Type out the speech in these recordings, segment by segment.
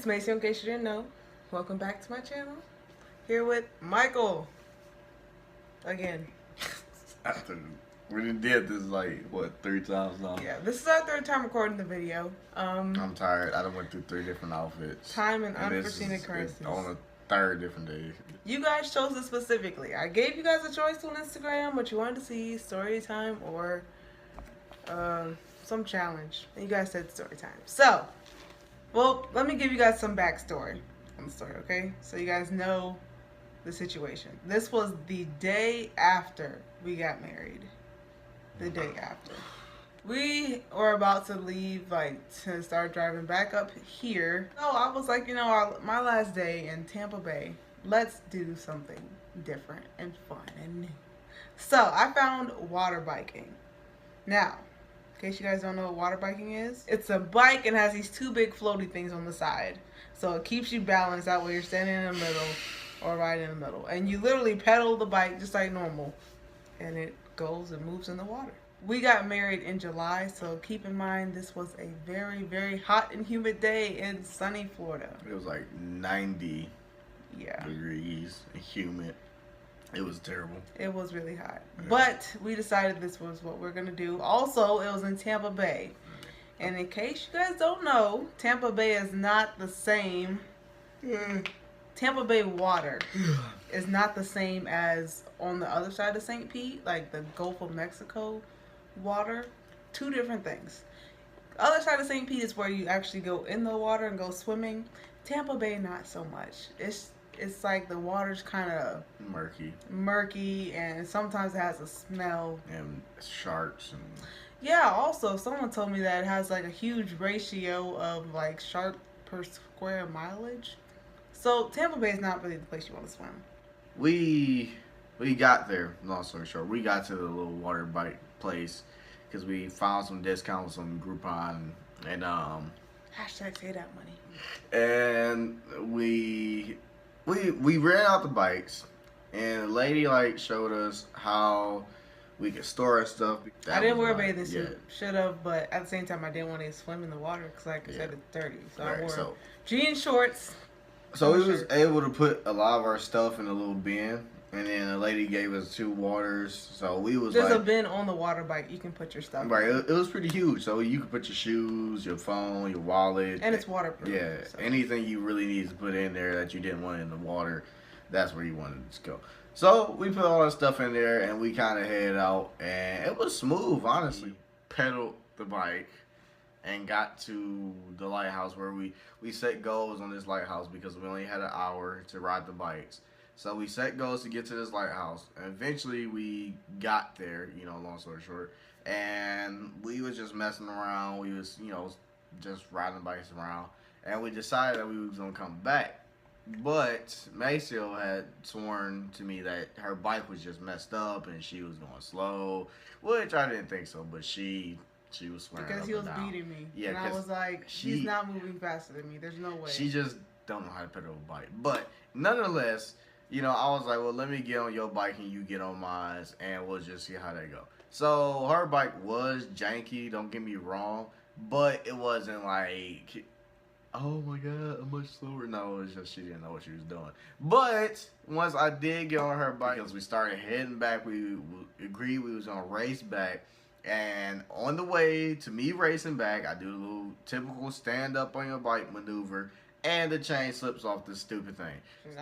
it's Macy, in case you didn't know. Welcome back to my channel. Here with Michael. Again. After we done did this like what 3 times now. Yeah, this is our third time recording the video. I'm tired. I done went through 3 different outfits. Time and unforeseen occurrences. On the third different day. You guys chose it specifically. I gave you guys a choice on Instagram what you wanted to see, story time or some challenge. And you guys said story time. So, well, let me give you guys some backstory on the story, okay? So you guys know the situation. This was the day after we got married. The day after. We were about to leave, like, to start driving back up here. So I was like, you know, my last day in Tampa Bay, let's do something different and fun and new. So I found water biking. Now, in case you guys don't know what water biking is, it's a bike and has these 2 big floaty things on the side. So it keeps you balanced out where you're standing in the middle or right in the middle. And you literally pedal the bike just like normal. And it goes and moves in the water. We got married in July, so keep in mind this was a very, very hot and humid day in sunny Florida. It was like 90 degrees and humid. It was terrible. It was really hot. Yeah. But we decided this was what we're going to do. Also, it was in Tampa Bay. And in case you guys don't know, Tampa Bay is not the same. Tampa Bay water is not the same as on the other side of St. Pete, like the Gulf of Mexico water. 2 different things. The other side of St. Pete is where you actually go in the water and go swimming. Tampa Bay, not so much. It's like the water's kind of murky, and sometimes it has a smell. And sharks and... Yeah, also, someone told me that it has like a huge ratio of like shark per square mileage. So Tampa Bay is not really the place you want to swim. We got there, long story short, we got to the little water bike place because we found some discounts on Groupon and hashtag say that money. And we ran out the bikes, and the lady like showed us how we could store our stuff. I didn't wear a bathing suit. Should have, but at the same time I didn't want to swim in the water because like I said, it's dirty. So I wore jean shorts. So we was able to put a lot of our stuff in a little bin. And then the lady gave us 2 waters, so we was There's a bin on the water bike you can put your stuff in. Right, it was pretty huge, so you could put your shoes, your phone, your wallet. And it's waterproof. Yeah, so anything you really need to put in there that you didn't want in the water, that's where you wanted to go. So we put all our stuff in there, and we kind of headed out, and it was smooth, honestly. Pedaled the bike and got to the lighthouse where we set goals on this lighthouse because we only had an hour to ride the bikes. So we set goals to get to this lighthouse, and eventually we got there, you know, long story short, and we was just messing around. We was, you know, just riding bikes around, and we decided that we was going to come back. But Maceo had sworn to me that her bike was just messed up and she was going slow, which I didn't think so, but she was swearing because he was beating me. Yeah, and I was like, she's not moving faster than me. There's no way. She just don't know how to pedal a bike. But nonetheless, you know, I was like, well, let me get on your bike and you get on mine, and we'll just see how that go. So her bike was janky, don't get me wrong, but it wasn't like, oh my God, I'm much slower. No, it was just she didn't know what she was doing. But once I did get on her bike, as we started heading back, we agreed we was gonna race back. And on the way to me racing back, I do a little typical stand up on your bike maneuver. And the chain slips off this stupid thing.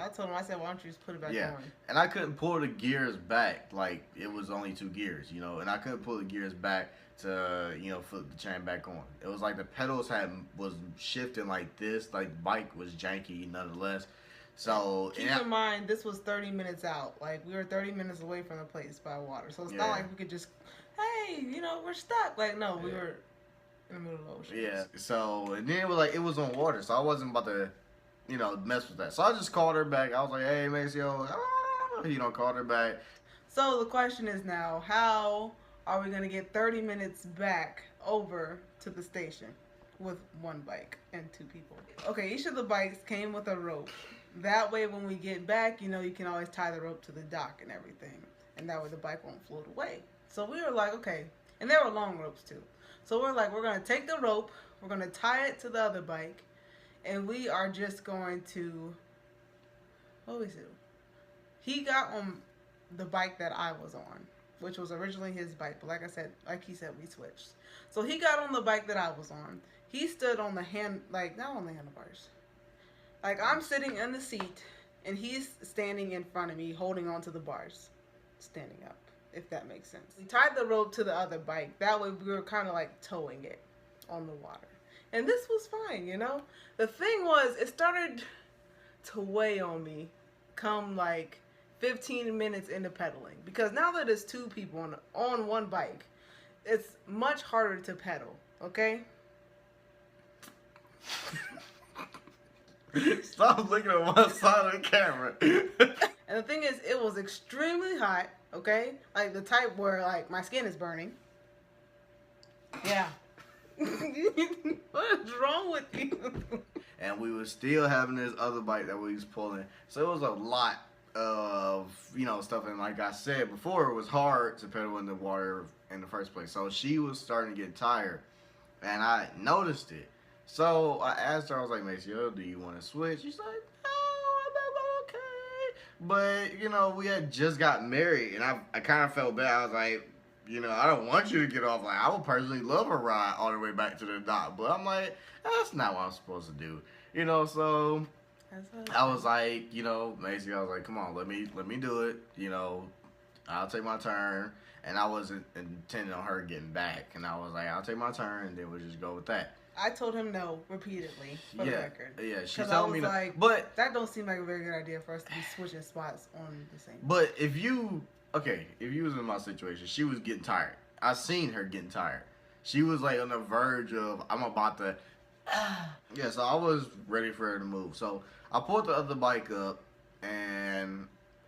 I told him, I said, why don't you just put it back on? And I couldn't pull the gears back. Like, it was only 2 gears, you know. And I couldn't pull the gears back to, you know, flip the chain back on. It was like the pedals was shifting like this. Like, the bike was janky nonetheless. So keep in mind, this was 30 minutes out. Like, we were 30 minutes away from the place by water. So it's not like we could just, hey, you know, we're stuck. Like, no, we were in the middle of the ocean. Yeah. So, and then it was on water, so I wasn't about to, you know, mess with that. So I just called her back. I was like, hey, Maceo, you know, called her back. So the question is now, how are we going to get 30 minutes back over to the station with 1 bike and 2 people? Okay, each of the bikes came with a rope. That way when we get back, you know, you can always tie the rope to the dock and everything. And that way the bike won't float away. So we were like, okay. And there were long ropes too. So we're like, we're going to take the rope, we're going to tie it to the other bike, and we are just going to. What was it? He got on the bike that I was on, which was originally his bike, but like he said, we switched. So he got on the bike that I was on. He stood on the not on the handlebars. Like I'm sitting in the seat, and he's standing in front of me, holding onto the bars, standing up. If that makes sense. We tied the rope to the other bike. That way we were kind of like towing it on the water, and this was fine, you know. The thing was, it started to weigh on me, come like 15 minutes into pedaling, because now that it's two people on one bike, it's much harder to pedal, okay? Stop looking at one side of the camera. And the thing is, it was extremely hot, okay? Like the type where like my skin is burning. Yeah. What is wrong with you? And we were still having this other bike that we was pulling. So it was a lot of, stuff. And like I said before, it was hard to pedal in the water in the first place. So she was starting to get tired. And I noticed it. So I asked her, I was like, Maceo, do you want to switch? She's like, no, I'm okay. But, we had just got married. And I kind of felt bad. I was like, I don't want you to get off. Like, I would personally love a ride all the way back to the dock. But I'm like, that's not what I'm supposed to do. So I was like, Macy, I was like, come on, let me do it. I'll take my turn. And I wasn't intending on her getting back. And I was like, I'll take my turn, and then we'll just go with that. I told him no repeatedly, for the record. Yeah, she told me no. Like, but that don't seem like a very good idea for us to be switching spots on the same. But if you was in my situation, she was getting tired. I seen her getting tired. She was like on the verge of, I'm about to, yeah, so I was ready for her to move. So I pulled the other bike up,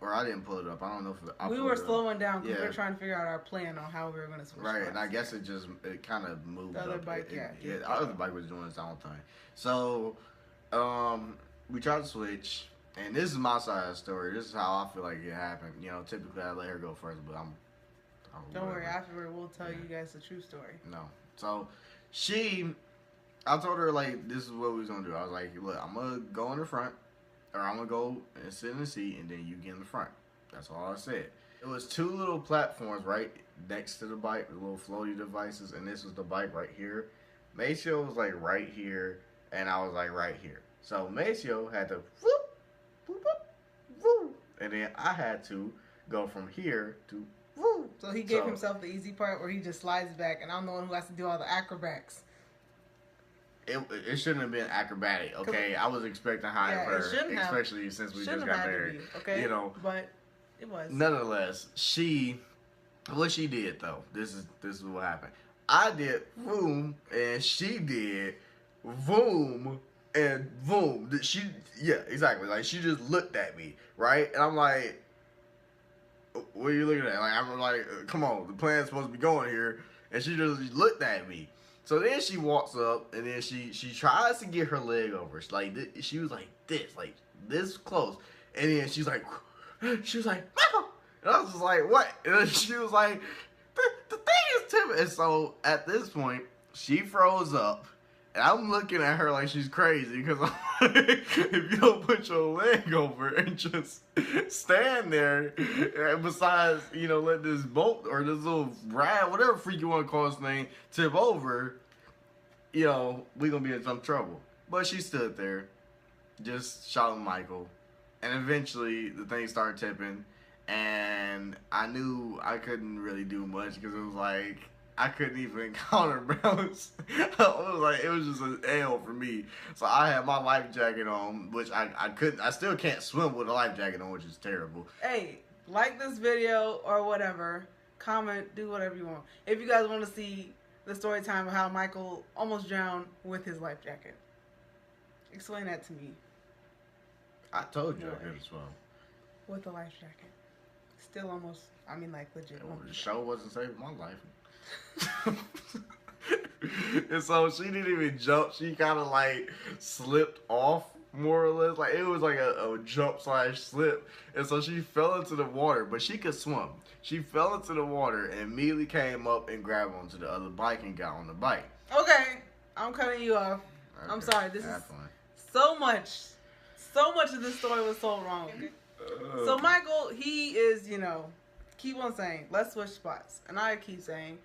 or I didn't pull it up. I don't know if we were slowing down because we were trying to figure out our plan on how we were going to switch. Right, and I guess it kind of moved. The other up. bike, the other bike was doing its own thing. So, we tried to switch, and this is my side of the story. This is how I feel like it happened. Typically I let her go first, but don't worry. Afterward, we'll tell you guys the true story. No, so I told her like this is what we was gonna do. I was like, look, I'm gonna go in the front. Or I'm going to go and sit in the seat, and then you get in the front. That's all I said. It was two little platforms right next to the bike, the little floaty devices, and this was the bike right here. Maceo was like right here, and I was like right here. So Maceo had to whoop, whoop, whoop, whoop, and then I had to go from here to whoop. So he gave himself the easy part where he just slides back, and I'm the one who has to do all the acrobats. It shouldn't have been acrobatic, okay? I was expecting higher for her, especially since we just got married. Okay, but it was. Nonetheless, what she did though, this is what happened. I did boom, and she did boom and boom. Exactly. Like she just looked at me, right? And I'm like, what are you looking at? Like I'm like, come on, the plan's supposed to be going here, and she just looked at me. So then she walks up, and then she tries to get her leg over. She was like this close, and then she was like, no! And I was just like, what? And then she was like, the thing is timid. And so at this point, she froze up, and I'm looking at her like she's crazy because I'm like, if you don't put your leg over and just stand there, and besides, let this boat or this little ride, whatever freak you want to call this thing, tip over, we gonna be in some trouble. But she stood there, just shouting Michael, and eventually the thing started tipping, and I knew I couldn't really do much because it was like I couldn't even counterbalance. It was just an L for me. So I had my life jacket on, which I still can't swim with a life jacket on, which is terrible. Hey, like this video or whatever, comment, do whatever you want. If you guys want to see the story time of how Michael almost drowned with his life jacket. Explain that to me. I told you I couldn't swim. With a life jacket. Still almost, legit. The show wasn't saving my life. And so she didn't even jump. She kind of slipped off, more or less. It was like a jump / slip. And so she fell into the water, but she could swim. She fell into the water and immediately came up and grabbed onto the other bike and got on the bike. Okay, I'm cutting you off. Okay. I'm sorry. This is So much of this story was so wrong. So Michael, he is, keep on saying, let's switch spots. And I keep saying,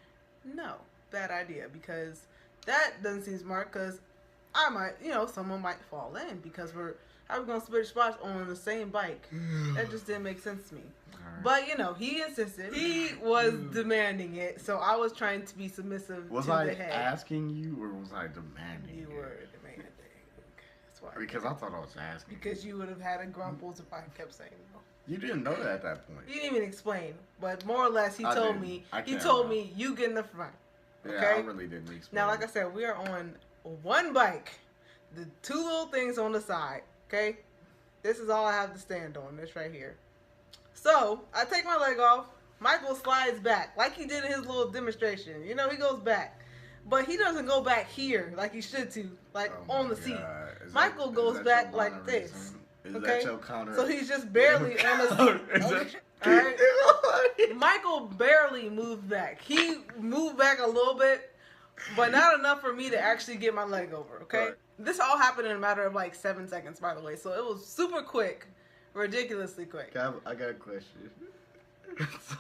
no, bad idea, because that doesn't seem smart, because I might, someone might fall in, because how are we going to switch spots on the same bike? That just didn't make sense to me. Right. But, he insisted. He was demanding it, so I was trying to be submissive was to I the head. asking you, or was I demanding You were demanding. That's why. Because I thought I was asking. Because you would have had a grumbles if I kept saying no. You didn't know that at that point. You didn't even explain, but more or less, he told me you get in the front. Okay? Yeah, I really didn't explain. Now, like I said, we are on one bike, the two little things on the side. Okay, this is all I have to stand on. This right here. So I take my leg off. Michael slides back like he did in his little demonstration. He goes back, but he doesn't go back here like he should to, like on the seat. Michael goes back like this. Is that your counter? So he's just barely on the seat. Alright? Michael barely moved back. He moved back a little bit, but not enough for me to actually get my leg over, okay? Right. This all happened in a matter of like 7 seconds, by the way. So it was super quick, ridiculously quick. I got a question.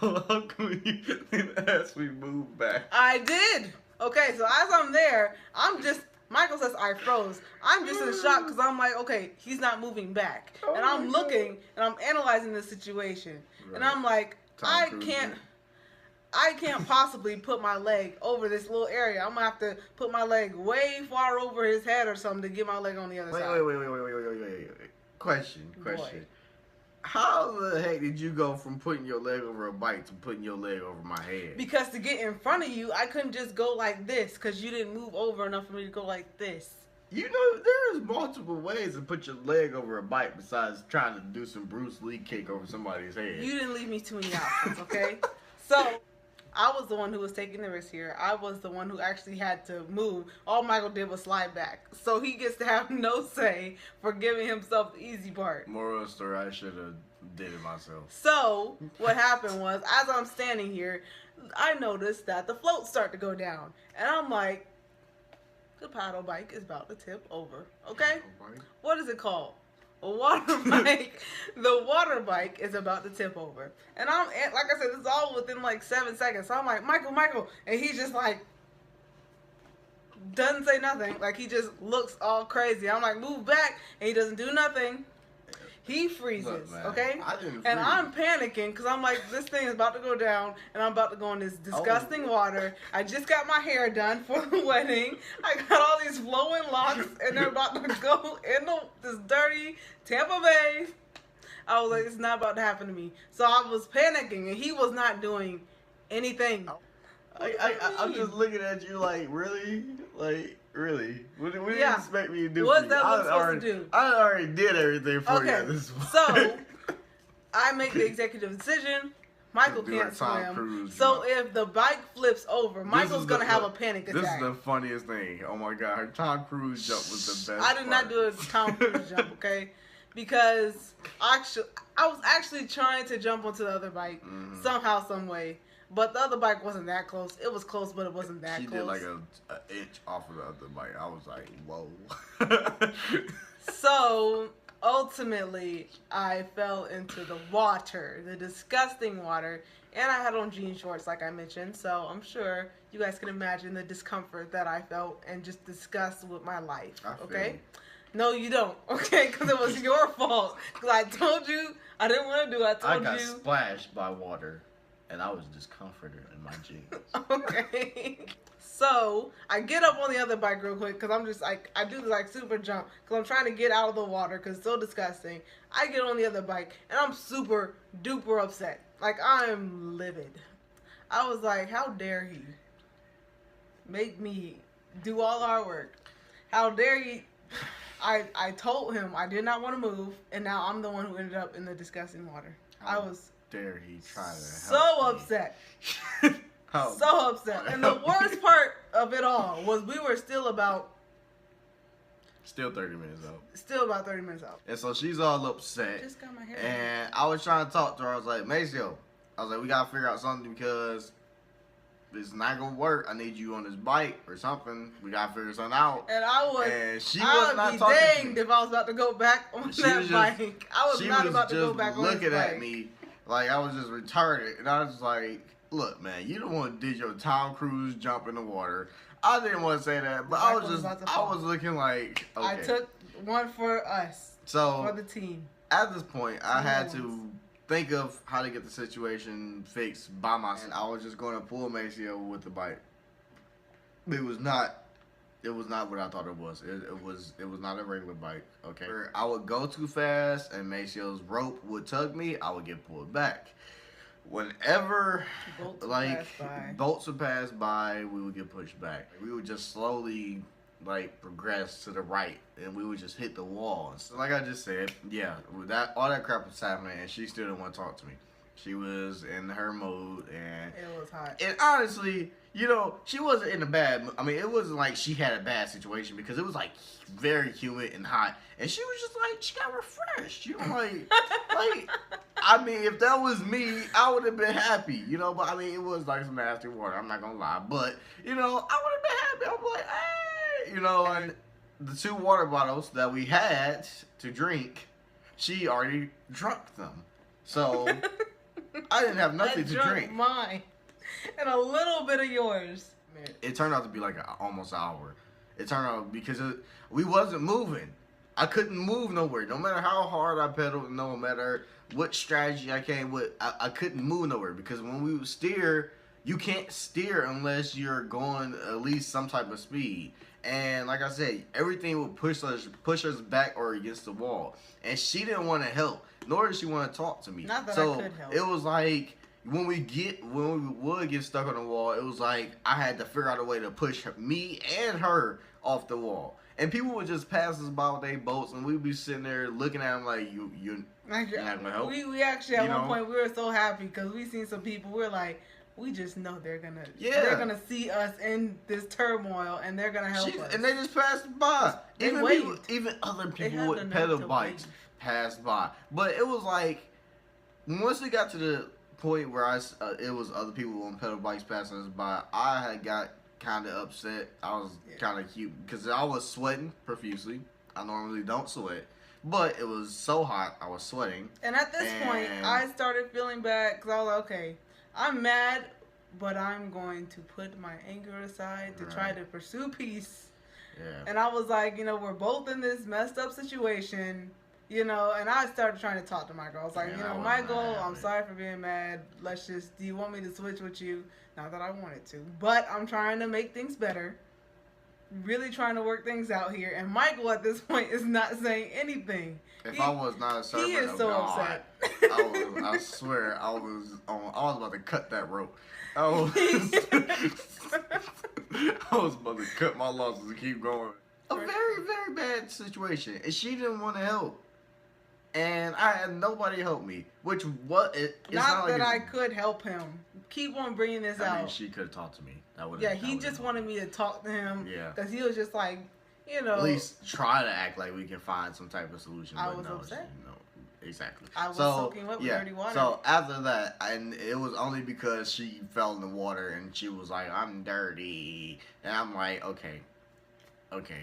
So how come you didn't ask me move back? I did. Okay, so as I'm there, Michael says I froze. I'm just in shock because I'm like, okay, he's not moving back. And I'm looking and I'm analyzing the situation. Right. And I'm like, I can't possibly put my leg over this little area. I'm going to have to put my leg way far over his head or something to get my leg on the other side. Wait. Question. Boy. How the heck did you go from putting your leg over a bike to putting your leg over my head? Because to get in front of you, I couldn't just go like this because you didn't move over enough for me to go like this. There's multiple ways to put your leg over a bike besides trying to do some Bruce Lee kick over somebody's head. You didn't leave me too many options, okay? So I was the one who was taking the risk here. I was the one who actually had to move. All Michael did was slide back. So he gets to have no say for giving himself the easy part. Moral of the story, I should have did it myself. So what happened was, as I'm standing here, I noticed that the floats start to go down. And I'm like, the paddle bike is about to tip over. Okay? What is it called? A water bike. The water bike is about to tip over. And like I said, this is all within like 7 seconds. So I'm like, Michael. And he's just like, doesn't say nothing. Like he just looks all crazy. I'm like, move back. And he doesn't do nothing. He freezes, okay? And I'm panicking because I'm like, this thing is about to go down and I'm about to go in this disgusting water. I just got my hair done for the wedding. I got all these flowing locks and they're about to go in this dirty Tampa Bay. I was like, it's not about to happen to me. So I was panicking and he was not doing anything. I'm just looking at you like, really? Like, really? What do you expect me to do? What's that supposed to do? I already did everything for you at this point. So, I make the executive decision. Michael can't swim. So if the bike flips over, Michael's going to have a panic attack. This is the funniest thing. Oh my God. Her Tom Cruise jump was the best. I did not do a Tom Cruise jump, okay? Because I was actually trying to jump onto the other bike somehow, some way. But the other bike wasn't that close. It was close, but it wasn't that close. She did like an inch off of the other bike. I was like, whoa. So, ultimately, I fell into the water, the disgusting water. And I had on jean shorts, like I mentioned. So, I'm sure you guys can imagine the discomfort that I felt and just disgust with my life. Okay? No, you don't. Okay? Because it was your fault. Because I told you I didn't want to do it. I got splashed by water. And I was discomforted in my jeans. Okay. So, I get up on the other bike real quick because I'm just like, I do this like super jump because I'm trying to get out of the water because it's so disgusting. I get on the other bike and I'm super duper upset. Like, I'm livid. I was like, how dare he make me do all our work? How dare he? I told him I did not want to move and now I'm the one who ended up in the disgusting water. I was... dare he try to help so upset. So upset. And the worst part of it all was we were still about 30 minutes out. Still about 30 minutes out. And so she's all upset. Just got my hair and I was trying to talk to her. I was like, Maceo, we gotta figure out something because it's not gonna work. I need you on this bike or something. We gotta figure something out. And I was, And she I was would not be talking to danged me. if I was about to go back on She that was just- bike. I was She not was about to go just back on looking his bike. at me like I was just retarded, and I was like, "Look, man, you don't want to did your Tom Cruise jump in the water." I didn't want to say that, but I Michael was was about to I fall. was looking like, okay. I took one for us, for So the team. at this point, I had Yes. to think of how to get the situation fixed by myself. And I was just going to pull Maceo with the bike. It was not what I thought it was. It was not a regular bike. Okay, I would go too fast, and Maceo's rope would tug me. I would get pulled back. Whenever Bolts would like pass by. bolts would pass by, we would get pushed back. We would just slowly like progress to the right, and we would just hit the wall. So like I just said, yeah, with that all that crap was happening, and she still didn't want to talk to me. She was in her mode, and It was hot. and honestly, you know, she wasn't in a bad. I mean, it wasn't like she had a bad situation because it was like very humid and hot, and she was just like she got refreshed. You know, like I mean, if that was me, I would have been happy. You know, but I mean, it was like some nasty water. I'm not gonna lie, but you know, I would have been happy. I'm like, hey, you know, and the 2 water bottles that we had to drink, she already drunk them, so I didn't have nothing I to drunk drink. mine and a little bit of yours. It turned out to be like almost an hour. It turned out because we wasn't moving. I couldn't move nowhere. No matter how hard I pedaled, no matter what strategy I came with, I couldn't move nowhere because when we would steer, you can't steer unless you're going at least some type of speed. And like I said, everything would push us back or against the wall. And she didn't want to help, nor did she want to talk to me. Not that so I could help. it was like when we would get stuck on the wall, it was like I had to figure out a way to push me and her off the wall. And people would just pass us by with their boats, and we'd be sitting there looking at them like, you're not gonna help. We actually at You one know? point we were so happy because we seen some people. We were like, we just know they're gonna see us in this turmoil and they're gonna help us. And they just passed by. They Even waved. even other They people had the with nerve pedal to bikes wave. passed by. But it was like once it got to the point where it was other people on pedal bikes passing us by, I had got kind of upset. I was kind of cute because I was sweating profusely. I normally don't sweat, but it was so hot I was sweating. And at this point, I started feeling bad because I was like, okay, I'm mad, but I'm going to put my anger aside to try to pursue peace. Yeah. And I was like, you know, we're both in this messed up situation, you know, and I started trying to talk to Michael. I was like, Man, you I know, was Michael, not I'm happy. sorry for being mad. Do you want me to switch with you? Not that I wanted to, but I'm trying to make things better. Really trying to work things out here. And Michael at this point is not saying anything. If I was not a servant he is of so God, upset. I swear I was about to cut that rope. I was about to cut my losses and keep going. A very, very bad situation. And she didn't want to help. And I had nobody help me. Which, it's Not that I it's- could help him. Keep on bringing this I mean, out. she could have talked to me. Yeah, he just wanted me to talk to him. Yeah. Because he was just like, you know. At least try to act like we can find some type of solution. I but was no, upset. No, exactly. I was soaking wet with dirty water. So after that, and it was only because she fell in the water and she was like, "I'm dirty," and I'm like, "Okay."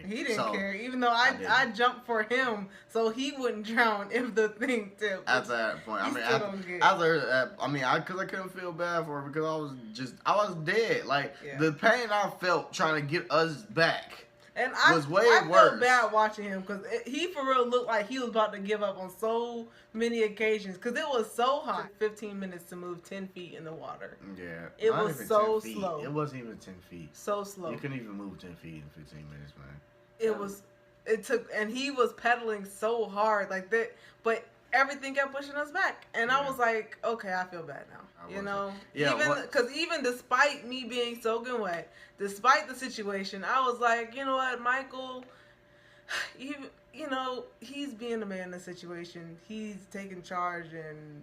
He didn't So, care, even though didn't. I jumped for him so he wouldn't drown if the thing tipped. At that point, I He mean, still don't get it. after that, I mean, because I couldn't feel bad for her because I was dead. Like the pain I felt trying to get us back. And was way I worse. felt bad watching him because he for real looked like he was about to give up on so many occasions because it was so hot. 15 minutes to move 10 feet in the water. Yeah, It not was even so 10 feet. slow. It wasn't even 10 feet. So slow. You couldn't even move 10 feet in 15 minutes, man. And he was pedaling so hard like that, but everything kept pushing us back. And I was like, okay, I feel bad now. You know? Yeah, even despite me being soaking wet, despite the situation, I was like, you know what, Michael, he's being the man in the situation. He's taking charge and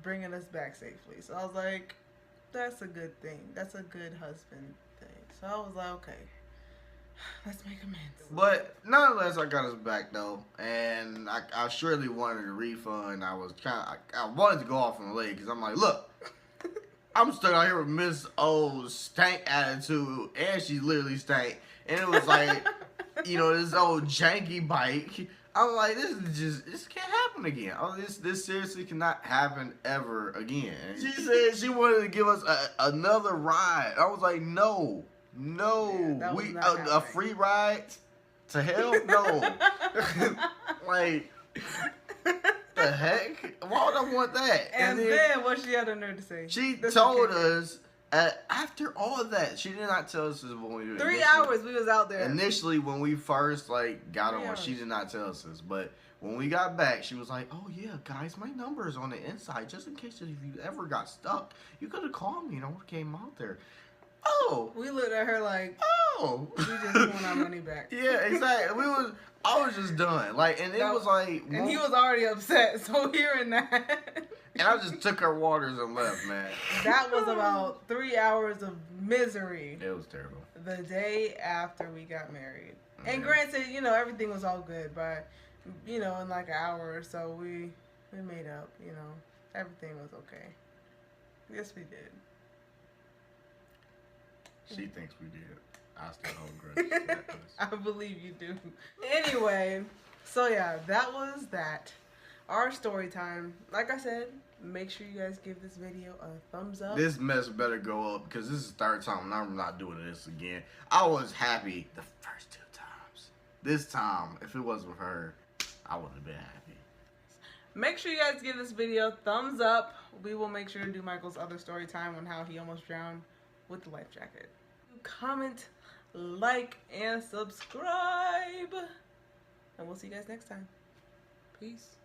bringing us back safely. So I was like, that's a good thing. That's a good husband thing. So I was like, okay, let's make amends. But nonetheless, I got us back though, and I surely wanted a refund. I wanted to go off on the leg because I'm like, look, I'm stuck out here with Miss O's stank attitude, and she literally stank. And it was like, you know, this old janky bike. I'm like, this can't happen again. Oh, this seriously cannot happen ever again. And she said she wanted to give us another ride. I was like, no, Yeah, we a free ride to hell, no. Like, the heck? Why would I want that? And then what she had the nerve to say? She told us after all of that, she did not tell us this when we were 3 hours we was out there. Initially, when we first got 3 on, hours. she did not tell us this. But when we got back, she was like, "Oh yeah, guys, my number is on the inside, just in case if you ever got stuck, you could have called me and I would have came out there." Oh, we looked at her like, oh, we just want our money back. Yeah, exactly. I was just done. Like, and it was like, and he was already upset. So hearing that. And I just took her waters and left, man. That was about 3 hours of misery. It was terrible. The day after we got married. Yeah. And granted, you know, everything was all good, but, you know, in like an hour or so, we made up, you know. Everything was okay. Yes, we did. She thinks we did. I still hold grudges. I believe you do. Anyway, so yeah, that was that. Our story time. Like I said, make sure you guys give this video a thumbs up. This mess better go up because this is the third time and I'm not doing this again. I was happy the first 2 times. This time, if it wasn't for her, I wouldn't have been happy. Make sure you guys give this video a thumbs up. We will make sure to do Michael's other story time on how he almost drowned with the life jacket. Comment, like, and subscribe. And we'll see you guys next time. Peace.